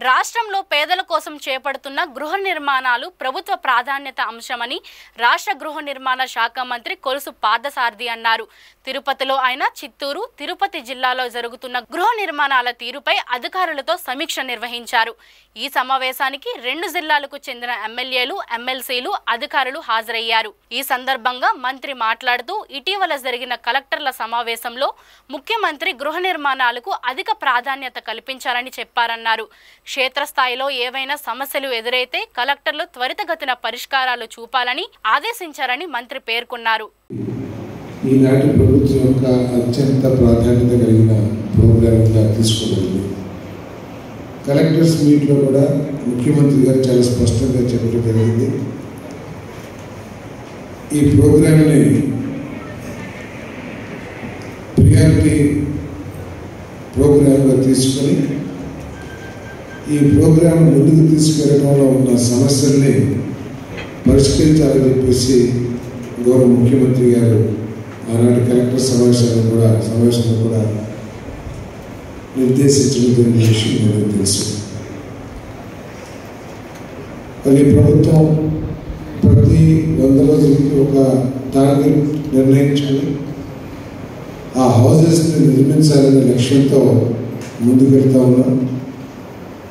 రాష్ట్రంలో పేదల కోసం చేపడుతున్న గృహ నిర్మాణాలు ప్రభుత్వ ప్రాధాన్యత అంశమని రాష్ట్ర గృహ నిర్మాణ శాఖ మంత్రి కొలుసు పార్థసారథి అన్నారు. తిరుపతిలో ఆయన చిత్తూరు, తిరుపతి జిల్లాలో జరుగుతున్న గృహ నిర్మాణాల తీరుపై అధికారులతో సమీక్ష నిర్వహించారు. ఈ సమావేశానికి 2 జిల్లాలకు చెందిన ఎమ్మెల్యేలు, ఎమ్మెల్సీలు, అధికారులు హాజరయ్యారు. ఈ సందర్భంగా మంత్రి మాట్లాడుతూ ఇటీవల జరిగిన కలెక్టర్ల సమావేశంలో ముఖ్యమంత్రి గృహ నిర్మాణాలకు అధిక ప్రాధాన్యత కల్పించాలని చెప్పారన్నారు. క్షేత్రస్థాయిలో ఏవైనా సమస్యలు ఎదురైతే కలెక్టర్లు త్వరితగతిన పరిష్కారాలు చూపాలని ఆదేశించారని మంత్రి పేర్కొన్నారు. ఈనాటి ప్రభుత్వం యొక్క అత్యంత ప్రాధాన్యత కలిగిన ప్రోగ్రామ్గా తీసుకోబడింది. కలెక్టర్స్ మీట్లో కూడా ముఖ్యమంత్రి గారు చాలా స్పష్టంగా చెప్పడం జరిగింది. ఈ ప్రోగ్రామ్ని ప్రియారిటీ ప్రోగ్రామ్గా తీసుకొని ఈ ప్రోగ్రాం ముందుకు తీసుకెళ్లడంలో ఉన్న సమస్యల్ని పరిష్కరించాలని చెప్పేసి గౌరవ ముఖ్యమంత్రి గారు ఆనాటి కలెక్టర్ సమావేశంలో కూడా నిర్దేశించిన విషయం మనకు తెలుసు. అది ప్రభుత్వం ప్రతి 100 రోజులకి ఒక టార్గెట్ నిర్ణయించుకొని ఆ హౌజెస్ని నిర్మించాలనే లక్ష్యంతో ముందుకెళ్తా ఉన్నాం.